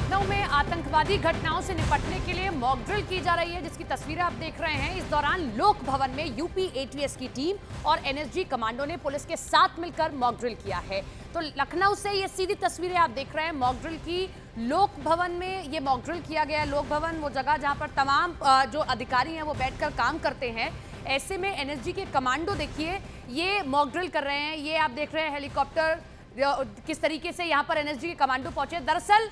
लखनऊ में आतंकवादी घटनाओं से निपटने के लिए मॉक ड्रिल की जा रही है, जिसकी तस्वीरें आप देख रहे हैं। इस दौरान लोक भवन में यूपी एटीएस की टीम और एनएसजी कमांडो ने पुलिस के साथ मिलकर मॉक ड्रिल किया है। तो लखनऊ से ये सीधी तस्वीरें आप देख रहे हैं मॉक ड्रिल की। लोक भवन में ये मॉक ड्रिल किया गया है। लोक भवन वो जगह जहां पर तमाम जो अधिकारी हैं वो बैठकर काम करते हैं। ऐसे में एनएसजी के कमांडो देखिए ये मॉक ड्रिल कर रहे हैं। ये आप देख रहे हैं हेलीकॉप्टर किस तरीके से यहाँ पर एनएसजी के कमांडो पहुंचे। दरअसल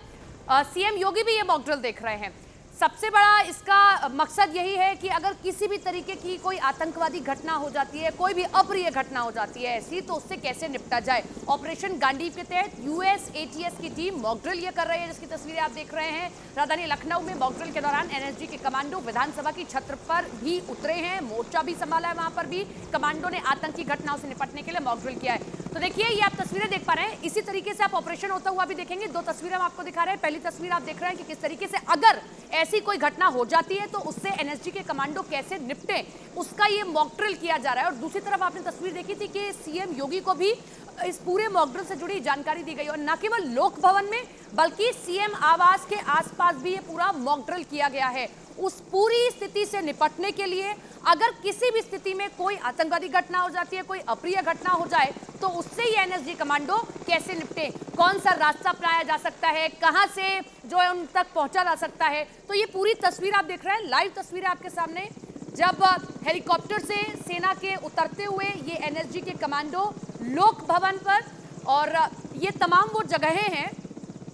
सीएम योगी भी ये मॉक ड्रिल देख रहे हैं। सबसे बड़ा इसका मकसद यही है कि अगर किसी भी तरीके की कोई आतंकवादी घटना हो जाती है, कोई भी अप्रिय घटना हो जाती है ऐसी, तो उससे कैसे निपटा जाए। ऑपरेशन गांडीव के तहत यूएस एटीएस की टीम मॉक ड्रिल ये कर रही है, जिसकी तस्वीरें आप देख रहे हैं। राजधानी लखनऊ में मॉक ड्रिल के दौरान एनएसजी के कमांडो विधानसभा की छत पर भी उतरे हैं, मोर्चा भी संभाला है। वहां पर भी कमांडो ने आतंकी घटनाओं से निपटने के लिए मॉक ड्रिल किया है। तो देखिए ये आप तस्वीरें देख पा रहे हैं। इसी तरीके से आप ऑपरेशन होता हुआ भी देखेंगे। दो तस्वीरें हम आपको दिखा रहे हैं। पहली तस्वीर आप देख रहे हैं कि किस तरीके से अगर ऐसी कोई घटना हो जाती है तो उससे एनएसजी के कमांडो कैसे निपटे, उसका ये मॉक ड्रिल किया जा रहा है। और दूसरी तरफ आपने तस्वीर देखी थी कि सीएम योगी को भी इस पूरे मॉक ड्रिल से जुड़ी जानकारी दी गई। और न केवल लोक भवन में बल्कि सीएम आवास के आसपास भी ये पूरा मॉक ड्रिल किया गया है। उस पूरी स्थिति से निपटने के लिए अगर किसी भी स्थिति में कोई आतंकवादी घटना हो जाती है, कोई अप्रिय घटना हो जाए, तो उससे ही एनएसजी कमांडो कैसे निपटे, कौन सा रास्ता अपनाया जा सकता है, कहां से जो है उन तक पहुंचा जा सकता है। तो ये पूरी तस्वीर आप देख रहे हैं, लाइव तस्वीरें आपके सामने। जब हेलीकॉप्टर से सेना के उतरते हुए ये एनएसजी के कमांडो लोक भवन पर, और ये तमाम वो जगहें हैं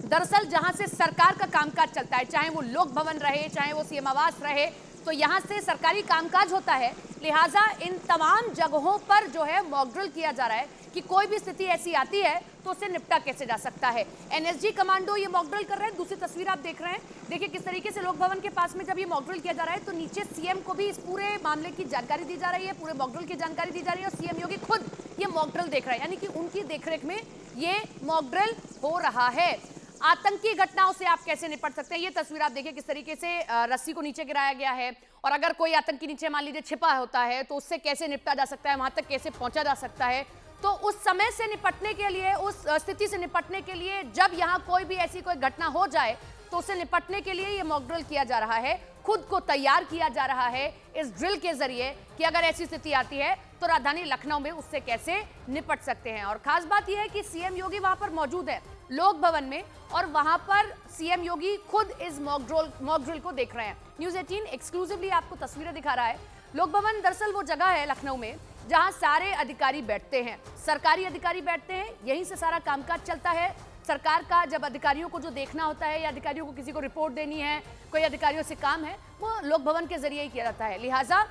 दरअसल जहां से सरकार का कामकाज चलता है, चाहे वो लोक भवन रहे, चाहे वो सीएम आवास रहे, तो यहां से सरकारी कामकाज होता है। लिहाजा इन तमाम जगहों पर जो है मॉक ड्रिल किया जा रहा है कि कोई भी स्थिति ऐसी आती है तो उससे निपटा कैसे जा सकता है। एनएसजी कमांडो ये मॉक ड्रिल कर रहे हैं। दूसरी तस्वीर आप देख रहे हैं, देखिए किस तरीके से लोक भवन के पास में जब ये मॉक ड्रिल किया जा रहा है तो नीचे सीएम को भी इस पूरे मामले की जानकारी दी जा रही है, पूरे मॉक ड्रिल की जानकारी दी जा रही है। और सीएम योगी खुद ये मॉक ड्रिल देख रहे हैं, यानी कि उनकी देखरेख में ये मॉक ड्रिल हो रहा है। आतंकी घटनाओं से आप कैसे निपट सकते हैं, ये तस्वीर आप देखिए किस तरीके से रस्सी को नीचे गिराया गया है। और अगर कोई आतंकी नीचे मान लीजिए छिपा होता है तो उससे कैसे निपटा जा सकता है, वहां तक कैसे पहुंचा जा सकता है। तो उस समय से निपटने के लिए, उस स्थिति से निपटने के लिए, जब यहाँ कोई भी ऐसी कोई घटना हो जाए तो उससे निपटने के लिए ये मॉक ड्रिल किया जा रहा है। खुद को तैयार किया जा रहा है इस ड्रिल के जरिए कि अगर ऐसी स्थिति आती है तो राजधानी लखनऊ में उससे कैसे निपट सकते हैं। और खास बात यह है कि सीएम योगी वहां पर मौजूद है लोक भवन में, और वहां पर सीएम योगी खुद इस मॉक ड्रिल को देख रहे हैं। न्यूज़ 18 एक्सक्लूसिवली आपको तस्वीरें दिखा रहा है। लोक भवन दरअसल वो जगह है लखनऊ में जहां सारे अधिकारी बैठते हैं, सरकारी अधिकारी बैठते हैं, यहीं से सारा कामकाज चलता है। सरकार का जब अधिकारियों को जो देखना होता है या अधिकारियों को किसी को रिपोर्ट देनी है, कोई अधिकारियों से काम है, वो लोक भवन के जरिए ही किया जाता है। लिहाजा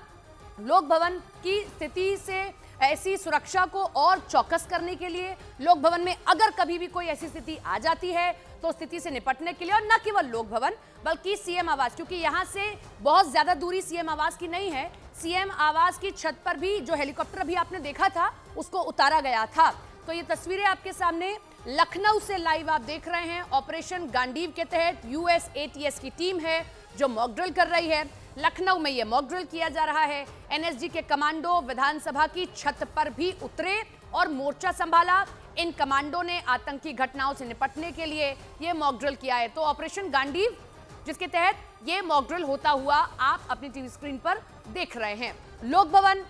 लोक भवन की स्थिति से ऐसी सुरक्षा को और चौकस करने के लिए लोक भवन में अगर कभी भी कोई ऐसी स्थिति आ जाती है तो स्थिति से निपटने के लिए, और न केवल लोक भवन बल्कि सीएम आवास, क्योंकि यहां से बहुत ज्यादा दूरी सीएम आवास की नहीं है। सीएम आवास की छत पर भी जो हेलीकॉप्टर अभी आपने देखा था उसको उतारा गया था। तो ये तस्वीरें आपके सामने लखनऊ से लाइव आप देख रहे हैं। ऑपरेशन गांडीव के तहत यूएस एटीएस की टीम है जो मॉक ड्रिल कर रही है। लखनऊ में ये मॉक ड्रिल किया जा रहा है। एनएसजी के कमांडो विधानसभा की छत पर भी उतरे और मोर्चा संभाला। इन कमांडो ने आतंकी घटनाओं से निपटने के लिए ये मॉक ड्रिल किया है। तो ऑपरेशन गांडीव जिसके तहत ये मॉक ड्रिल होता हुआ आप अपनी टीवी स्क्रीन पर देख रहे हैं। लोक भवन,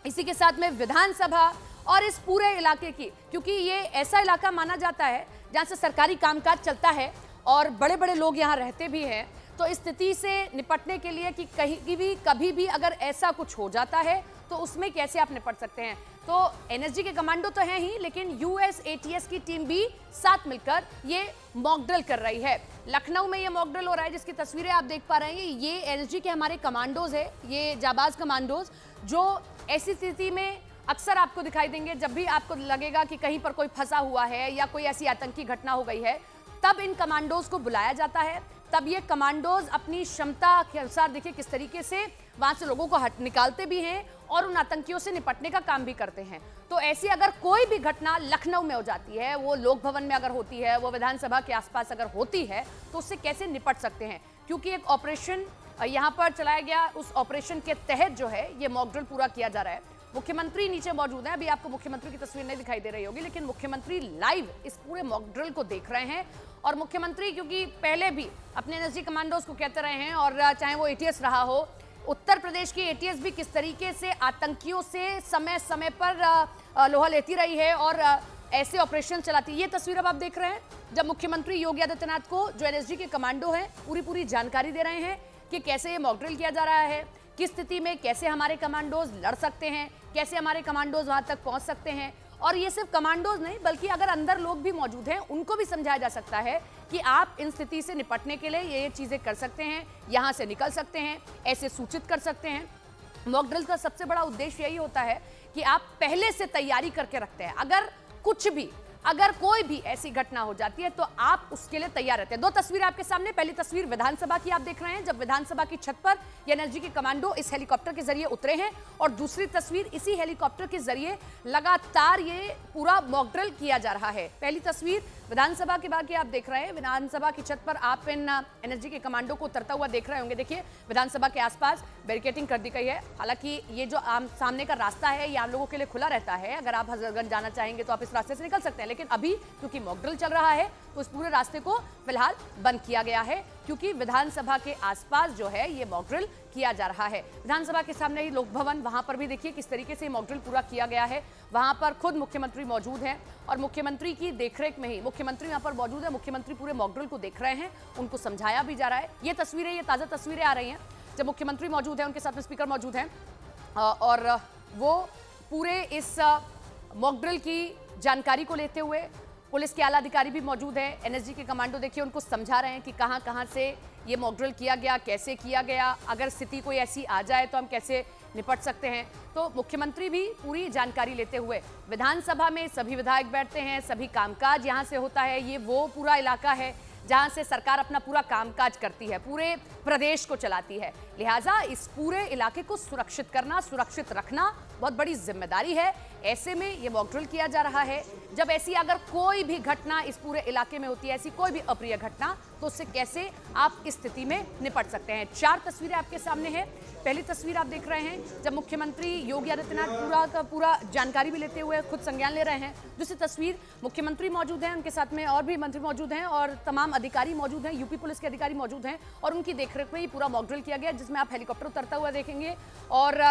इसी के साथ में विधानसभा और इस पूरे इलाके की, क्योंकि ये ऐसा इलाका माना जाता है जहां से सरकारी कामकाज चलता है और बड़े बड़े लोग यहाँ रहते भी हैं। तो इस स्थिति से निपटने के लिए कि कहीं भी कभी भी अगर ऐसा कुछ हो जाता है तो उसमें कैसे आप निपट सकते हैं। तो एनएसजी के कमांडो तो हैं ही, लेकिन यूएस एटीएस की टीम भी साथ मिलकर ये मॉक ड्रिल कर रही है। लखनऊ में ये मॉक ड्रिल हो रहा है, जिसकी तस्वीरें आप देख पा रहे हैं। ये एनएसजी के हमारे कमांडोज है, ये जाबाज कमांडोज, जो ऐसी स्थिति में अक्सर आपको दिखाई देंगे जब भी आपको लगेगा कि कहीं पर कोई फंसा हुआ है या कोई ऐसी आतंकी घटना हो गई है, तब इन कमांडोज को बुलाया जाता है। तब ये कमांडोज अपनी क्षमता के अनुसार देखिए किस तरीके से वहां से लोगों को निकालते भी हैं और उन आतंकियों से निपटने का काम भी करते हैं। तो ऐसी अगर कोई भी घटना लखनऊ में हो जाती है, वो लोक भवन में अगर होती है, वो विधानसभा के आसपास अगर होती है, तो उससे कैसे निपट सकते हैं। क्योंकि एक ऑपरेशन यहाँ पर चलाया गया, उस ऑपरेशन के तहत जो है ये मॉक ड्रिल पूरा किया जा रहा है। मुख्यमंत्री नीचे मौजूद हैं। अभी आपको मुख्यमंत्री की तस्वीर नहीं दिखाई दे रही होगी, लेकिन मुख्यमंत्री लाइव इस पूरे मॉक ड्रिल को देख रहे हैं। और मुख्यमंत्री क्योंकि पहले भी अपने एनएसजी कमांडोज को कहते रहे हैं, और चाहे वो एटीएस रहा हो, उत्तर प्रदेश की एटीएस भी किस तरीके से आतंकियों से समय समय पर लोहा लेती रही है और ऐसे ऑपरेशन चलाती है। ये तस्वीर अब आप देख रहे हैं जब मुख्यमंत्री योगी आदित्यनाथ को जो एनएसजी के कमांडो हैं पूरी जानकारी दे रहे हैं कि कैसे ये मॉक ड्रिल किया जा रहा है, किस स्थिति में कैसे हमारे कमांडोज लड़ सकते हैं, कैसे हमारे कमांडोज वहां तक पहुंच सकते हैं। और ये सिर्फ कमांडोज नहीं, बल्कि अगर अंदर लोग भी मौजूद हैं उनको भी समझाया जा सकता है कि आप इन स्थिति से निपटने के लिए ये चीजें कर सकते हैं, यहां से निकल सकते हैं, ऐसे सूचित कर सकते हैं। मॉक ड्रिल का सबसे बड़ा उद्देश्य यही होता है कि आप पहले से तैयारी करके रखते हैं। अगर कोई भी ऐसी घटना हो जाती है तो आप उसके लिए तैयार रहते हैं। दो तस्वीरें आपके सामने, पहली तस्वीर विधानसभा की आप देख रहे हैं जब विधानसभा की छत पर एनएसजी के कमांडो इस हेलीकॉप्टर के जरिए उतरे हैं, और दूसरी तस्वीर इसी हेलीकॉप्टर के जरिए लगातार ये पूरा मॉक ड्रिल किया जा रहा है। पहली तस्वीर विधानसभा के बाकी आप देख रहे हैं, विधानसभा की छत पर आप इन एनएसजी के कमांडो को उतरता हुआ देख रहे होंगे। देखिए विधानसभा के आसपास बैरिकेडिंग कर दी गई है। हालांकि ये जो सामने का रास्ता है ये आम लोगों के लिए खुला रहता है, अगर आप हजरतगंज जाना चाहेंगे तो आप इस रास्ते से निकल सकते हैं, लेकिन अभी क्योंकि मॉक ड्रिल चल रहा है तो इस पूरे रास्ते को फिलहाल बंद किया गया है, क्योंकि विधानसभा के आसपास जो है ये मॉक ड्रिल किया जा रहा है। विधानसभा के सामने ही लोक भवन, वहां पर भी देखिए किस तरीके से मॉक ड्रिल पूरा किया गया है। वहां पर खुद मुख्यमंत्री मौजूद हैं और मुख्यमंत्री की देखरेख में ही मुख्यमंत्री यहां पर मौजूद है। मुख्यमंत्री पूरे मॉक ड्रिल को देख रहे हैं, उनको समझाया भी जा रहा है। ये तस्वीरें, ये ताजा तस्वीरें आ रही हैं जब मुख्यमंत्री मौजूद है, उनके साथ में स्पीकर मौजूद हैं और वो पूरे इस मॉक ड्रिल की जानकारी को लेते हुए पुलिस के आला अधिकारी भी मौजूद हैं। एनएसजी के कमांडो देखिए उनको समझा रहे हैं कि कहां से ये मॉक ड्रिल किया गया, कैसे किया गया, अगर स्थिति कोई ऐसी आ जाए तो हम कैसे निपट सकते हैं। तो मुख्यमंत्री भी पूरी जानकारी लेते हुए, विधानसभा में सभी विधायक बैठते हैं, सभी कामकाज यहां से होता है। ये वो पूरा इलाका है जहां से सरकार अपना पूरा कामकाज करती है, पूरे प्रदेश को चलाती है। लिहाजा इस पूरे इलाके को सुरक्षित करना, सुरक्षित रखना बहुत बड़ी जिम्मेदारी है। ऐसे में ये मॉक ड्रिल किया जा रहा है। जब ऐसी अगर कोई भी घटना इस पूरे इलाके में होती है, ऐसी कोई भी अप्रिय घटना, तो उससे कैसे आप इस स्थिति में निपट सकते हैं। 4 तस्वीरें आपके सामने हैं। पहली तस्वीर आप देख रहे हैं जब मुख्यमंत्री योगी आदित्यनाथ पूरा जानकारी भी लेते हुए खुद संज्ञान ले रहे हैं। दूसरी तस्वीर मुख्यमंत्री मौजूद हैं, उनके साथ में और भी मंत्री मौजूद हैं और तमाम अधिकारी मौजूद हैं, यूपी पुलिस के अधिकारी मौजूद हैं, और उनकी देखरेख में ही पूरा मॉक ड्रिल किया गया, जिसमें आप हेलीकॉप्टर उतरता हुआ देखेंगे। और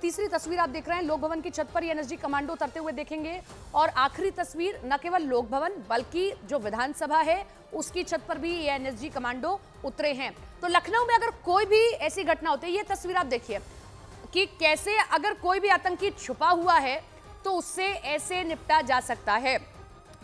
तीसरी तस्वीर आप देख रहे हैं, लोक भवन की छत पर एनएसजी कमांडो उतरते हुए देखेंगे। और आखिरी तस्वीर न केवल लोक भवन बल्कि जो विधानसभा है उसकी छत पर भी ये एनएसजी कमांडो उतरे हैं। तो लखनऊ में अगर कोई भी ऐसी घटना होती है, ये तस्वीर आप देखिए कि कैसे अगर कोई भी आतंकी छुपा हुआ है तो उससे ऐसे निपटा जा सकता है,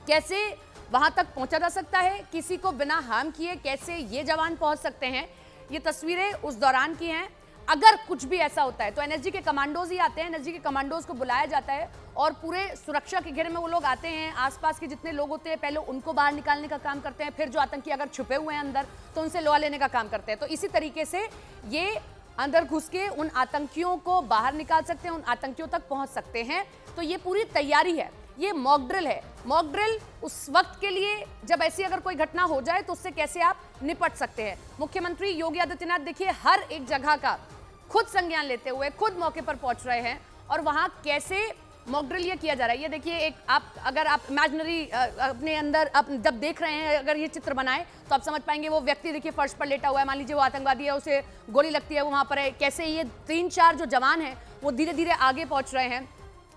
कैसे वहां तक पहुंचा जा सकता है, किसी को बिना हार्म किए कैसे ये जवान पहुंच सकते हैं। ये तस्वीरें उस दौरान की हैं। अगर कुछ भी ऐसा होता है तो एनएसजी के कमांडोज ही आते हैं, एनएसजी के कमांडोज को बुलाया जाता है और पूरे सुरक्षा के घेरे में वो लोग आते हैं। आसपास के जितने लोग होते हैं पहले उनको बाहर निकालने का काम करते हैं, फिर जो आतंकी अगर छुपे हुए हैं अंदर तो उनसे लोहा लेने का काम करते हैं। तो इसी तरीके से ये अंदर घुस के उन आतंकियों को बाहर निकाल सकते हैं, उन आतंकियों तक पहुंच सकते हैं। तो ये पूरी तैयारी है, ये मॉक ड्रिल है। मॉक ड्रिल उस वक्त के लिए जब ऐसी अगर कोई घटना हो जाए तो उससे कैसे आप निपट सकते हैं। मुख्यमंत्री योगी आदित्यनाथ देखिए हर एक जगह का खुद संज्ञान लेते हुए खुद मौके पर पहुंच रहे हैं और वहां कैसे मॉक ड्रिल ये किया जा रहा है। ये देखिए, एक अगर आप इमेजिनरी अपने अंदर आप जब देख रहे हैं, अगर ये चित्र बनाए तो आप समझ पाएंगे। वो व्यक्ति देखिए फर्श पर लेटा हुआ है, मान लीजिए वो आतंकवादी है, उसे गोली लगती है, वो वहां पर है। कैसे ये 3-4 जो जवान हैं वो धीरे धीरे आगे पहुंच रहे हैं।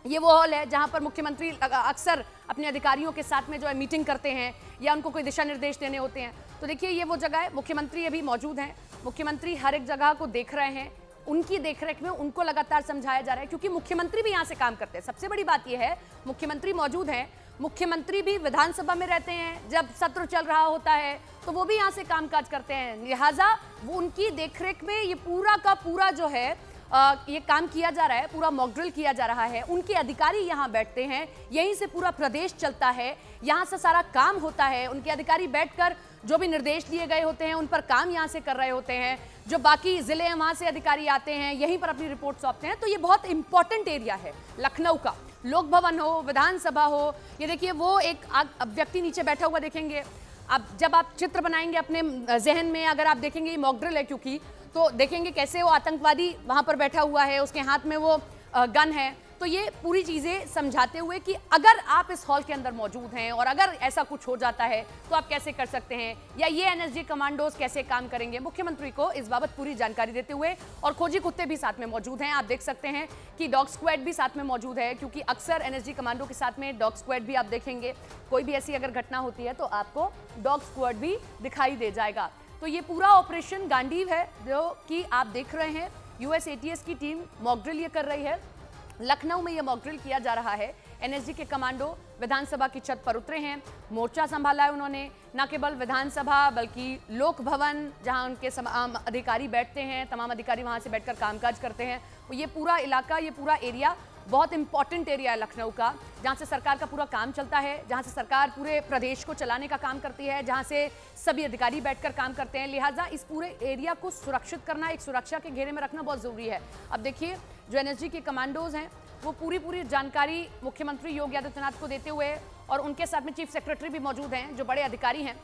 ये वो हॉल है जहां पर मुख्यमंत्री अक्सर अपने अधिकारियों के साथ में जो है मीटिंग करते हैं या उनको कोई दिशा निर्देश देने होते हैं। तो देखिए ये वो जगह है, मुख्यमंत्री अभी मौजूद हैं, मुख्यमंत्री हर एक जगह को देख रहे हैं, उनकी देखरेख में उनको लगातार समझाया जा रहा है, क्योंकि मुख्यमंत्री भी यहाँ से काम करते हैं। सबसे बड़ी बात यह है मुख्यमंत्री मौजूद हैं, मुख्यमंत्री भी विधानसभा में रहते हैं, जब सत्र चल रहा होता है तो वो भी यहाँ से कामकाज करते हैं। लिहाजा वो उनकी देखरेख में ये पूरा का पूरा जो है ये काम किया जा रहा है, पूरा मॉक ड्रिल किया जा रहा है। उनके अधिकारी यहाँ बैठते हैं, यहीं से पूरा प्रदेश चलता है, यहाँ से सारा काम होता है। उनके अधिकारी बैठकर जो भी निर्देश दिए गए होते हैं उन पर काम यहाँ से कर रहे होते हैं। जो बाकी जिले हैं वहाँ से अधिकारी आते हैं, यहीं पर अपनी रिपोर्ट सौंपते हैं। तो ये बहुत इंपॉर्टेंट एरिया है लखनऊ का, लोक भवन हो, विधानसभा हो। ये देखिए वो एक व्यक्ति नीचे बैठा हुआ देखेंगे। अब जब आप चित्र बनाएंगे अपने जहन में, अगर आप देखेंगे ये मॉक ड्रिल है क्योंकि, तो देखेंगे कैसे वो आतंकवादी वहां पर बैठा हुआ है, उसके हाथ में वो गन है। तो ये पूरी चीजें समझाते हुए कि अगर आप इस हॉल के अंदर मौजूद हैं और अगर ऐसा कुछ हो जाता है तो आप कैसे कर सकते हैं, या ये एनएसजी कमांडोज कैसे काम करेंगे, मुख्यमंत्री को इस बाबत पूरी जानकारी देते हुए। और खोजी कुत्ते भी साथ में मौजूद हैं। आप देख सकते हैं कि डॉग स्क्वाड भी साथ में मौजूद है, क्योंकि अक्सर एनएसजी कमांडो के साथ में डॉग स्क्वाड भी आप देखेंगे। कोई भी ऐसी अगर घटना होती है तो आपको डॉग स्क्वाड भी दिखाई दे जाएगा। तो ये पूरा ऑपरेशन गांडीव है जो कि आप देख रहे हैं। यूएस एटीएस की टीम मॉक ड्रिल ये कर रही है। लखनऊ में यह मॉक ड्रिल किया जा रहा है। एनएसजी के कमांडो विधानसभा की छत पर उतरे हैं, मोर्चा संभाला है उन्होंने। न केवल विधानसभा बल्कि लोक भवन, जहां उनके तमाम अधिकारी बैठते हैं, तमाम अधिकारी वहां से बैठकर कामकाज करते हैं। ये पूरा इलाका, ये पूरा एरिया बहुत इंपॉर्टेंट एरिया है लखनऊ का, जहां से सरकार का पूरा काम चलता है, जहां से सरकार पूरे प्रदेश को चलाने का काम करती है, जहां से सभी अधिकारी बैठकर काम करते हैं। लिहाजा इस पूरे एरिया को सुरक्षित करना, एक सुरक्षा के घेरे में रखना बहुत जरूरी है। अब देखिए, जो एनएसजी के कमांडोज हैं वो पूरी जानकारी मुख्यमंत्री योगी आदित्यनाथ को देते हुए, और उनके साथ में चीफ सेक्रेटरी भी मौजूद हैं, जो बड़े अधिकारी हैं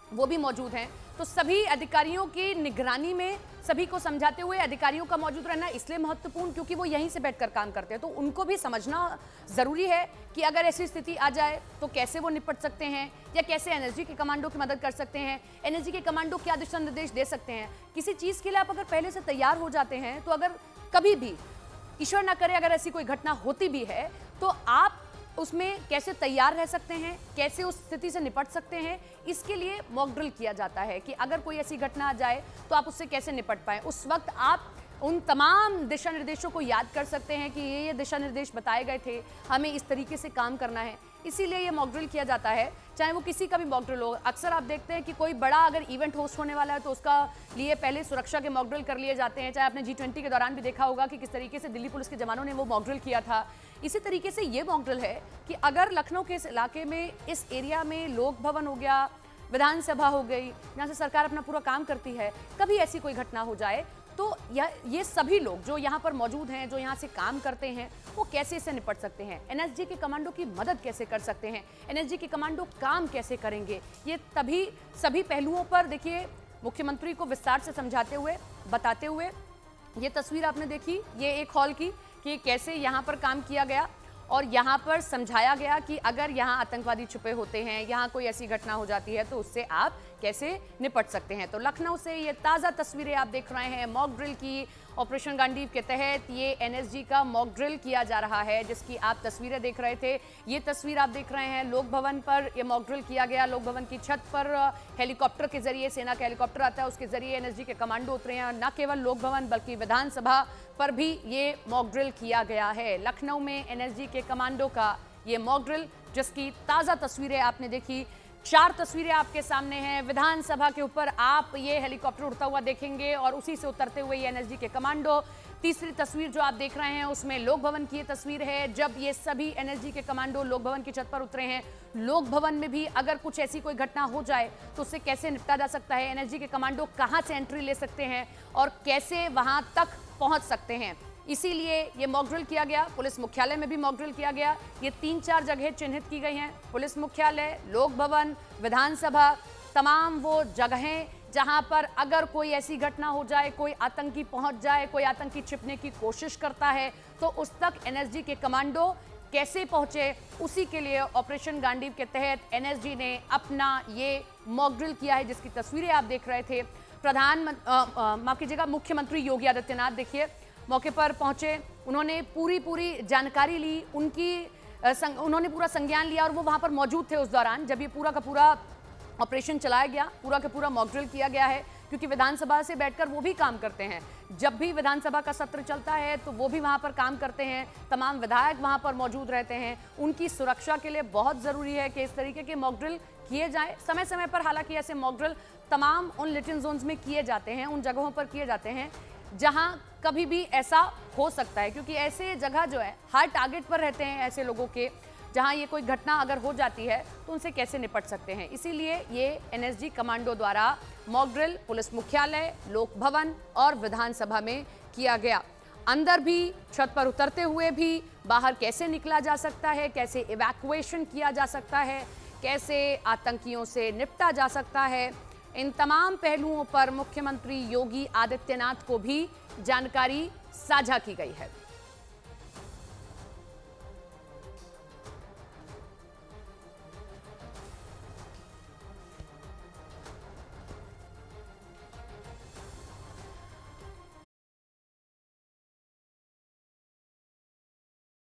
वो भी मौजूद हैं। तो सभी अधिकारियों की निगरानी में सभी को समझाते हुए अधिकारियों का मौजूद रहना इसलिए महत्वपूर्ण क्योंकि वो यहीं से बैठकर काम करते हैं। तो उनको भी समझना जरूरी है कि अगर ऐसी स्थिति आ जाए तो कैसे वो निपट सकते हैं, या कैसे एनएसजी के कमांडो की मदद कर सकते हैं। एनएसजी के कमांडो क्या दिशा निर्देश दे सकते हैं। किसी चीज के लिए आप अगर पहले से तैयार हो जाते हैं तो अगर कभी भी, ईश्वर ना करे, अगर ऐसी कोई घटना होती भी है तो आप उसमें कैसे तैयार रह सकते हैं, कैसे उस स्थिति से निपट सकते हैं, इसके लिए मॉक ड्रिल किया जाता है कि अगर कोई ऐसी घटना आ जाए तो आप उससे कैसे निपट पाएं। उस वक्त आप उन तमाम दिशा निर्देशों को याद कर सकते हैं कि ये दिशा निर्देश बताए गए थे, हमें इस तरीके से काम करना है। इसीलिए ये मॉक ड्रिल किया जाता है, चाहे वो किसी का भी मॉक ड्रिल हो। अक्सर आप देखते हैं कि कोई बड़ा अगर इवेंट होस्ट होने वाला है तो उसका लिए पहले सुरक्षा के मॉक ड्रिल कर लिए जाते हैं। चाहे आपने G20 के दौरान भी देखा होगा कि किस तरीके से दिल्ली पुलिस के जवानों ने वो मॉक ड्रिल किया था। इसी तरीके से ये मॉक ड्रिल है कि अगर लखनऊ के इस इलाके में, इस एरिया में लोक भवन हो गया, विधानसभा हो गई, जहाँ से सरकार अपना पूरा काम करती है, कभी ऐसी कोई घटना हो जाए तो ये सभी लोग जो यहाँ पर मौजूद हैं, जो यहाँ से काम करते हैं, वो कैसे इससे निपट सकते हैं, एनएसजी के कमांडो की मदद कैसे कर सकते हैं, एनएसजी के कमांडो काम कैसे करेंगे, ये तभी सभी पहलुओं पर देखिए मुख्यमंत्री को विस्तार से समझाते हुए, बताते हुए। ये तस्वीर आपने देखी, ये एक हॉल की, कि कैसे यहाँ पर काम किया गया और यहाँ पर समझाया गया कि अगर यहाँ आतंकवादी छुपे होते हैं, यहाँ कोई ऐसी घटना हो जाती है तो उससे आप कैसे निपट सकते हैं। तो लखनऊ से ये ताज़ा तस्वीरें आप देख रहे हैं मॉक ड्रिल की। ऑपरेशन गांडीव के तहत ये एनएसजी का मॉक ड्रिल किया जा रहा है, जिसकी आप तस्वीरें देख रहे थे। ये तस्वीर आप देख रहे हैं लोक भवन पर ये मॉक ड्रिल किया गया। लोक भवन की छत पर हेलीकॉप्टर के जरिए, सेना का हेलीकॉप्टर आता है, उसके जरिए एनएसजी के कमांडो उतरे हैं। न केवल लोक भवन बल्कि विधानसभा पर भी ये मॉक ड्रिल किया गया है। लखनऊ में एनएसजी के कमांडो का ये मॉक ड्रिल, जिसकी ताज़ा तस्वीरें आपने देखी। 4 तस्वीरें आपके सामने हैं। विधानसभा के ऊपर आप ये हेलीकॉप्टर उड़ता हुआ देखेंगे और उसी से उतरते हुए ये एनएसजी के कमांडो। तीसरी तस्वीर जो आप देख रहे हैं उसमें लोक भवन की ये तस्वीर है, जब ये सभी एनएसजी के कमांडो लोक भवन की छत पर उतरे हैं। लोक भवन में भी अगर कुछ ऐसी कोई घटना हो जाए तो उससे कैसे निपटा जा सकता है, एनएसजी के कमांडो कहाँ से एंट्री ले सकते हैं और कैसे वहाँ तक पहुँच सकते हैं। इसीलिए ये मॉक ड्रिल किया गया। पुलिस मुख्यालय में भी मॉक ड्रिल किया गया। ये 3-4 जगह चिन्हित की गई हैं, पुलिस मुख्यालय, लोक भवन, विधानसभा, तमाम वो जगहें जहां पर अगर कोई ऐसी घटना हो जाए, कोई आतंकी पहुंच जाए, कोई आतंकी छिपने की कोशिश करता है तो उस तक एनएसजी के कमांडो कैसे पहुंचे, उसी के लिए ऑपरेशन गांडीव के तहत एनएसजी ने अपना ये मॉक ड्रिल किया है, जिसकी तस्वीरें आप देख रहे थे। माफ कीजिएगा, मुख्यमंत्री योगी आदित्यनाथ देखिए मौके पर पहुंचे, उन्होंने पूरी जानकारी ली, उन्होंने पूरा संज्ञान लिया और वो वहां पर मौजूद थे उस दौरान जब ये पूरा का पूरा ऑपरेशन चलाया गया, पूरा का पूरा मॉक ड्रिल किया गया है। क्योंकि विधानसभा से बैठकर वो भी काम करते हैं, जब भी विधानसभा का सत्र चलता है तो वो भी वहां पर काम करते हैं, तमाम विधायक वहां पर मौजूद रहते हैं। उनकी सुरक्षा के लिए बहुत ज़रूरी है कि इस तरीके के मॉक ड्रिल किए जाए समय समय पर। हालांकि ऐसे मॉक ड्रिल तमाम उन लिटिल जोन्स में किए जाते हैं, उन जगहों पर किए जाते हैं जहां कभी भी ऐसा हो सकता है, क्योंकि ऐसे जगह जो है हर टारगेट पर रहते हैं ऐसे लोगों के, जहां ये कोई घटना अगर हो जाती है तो उनसे कैसे निपट सकते हैं। इसीलिए ये एनएसजी कमांडो द्वारा मॉक ड्रिल पुलिस मुख्यालय, लोक भवन और विधानसभा में किया गया। अंदर भी, छत पर उतरते हुए भी, बाहर कैसे निकला जा सकता है, कैसे इवैक्यूएशन किया जा सकता है, कैसे आतंकियों से निपटा जा सकता है, इन तमाम पहलुओं पर मुख्यमंत्री योगी आदित्यनाथ को भी जानकारी साझा की गई है।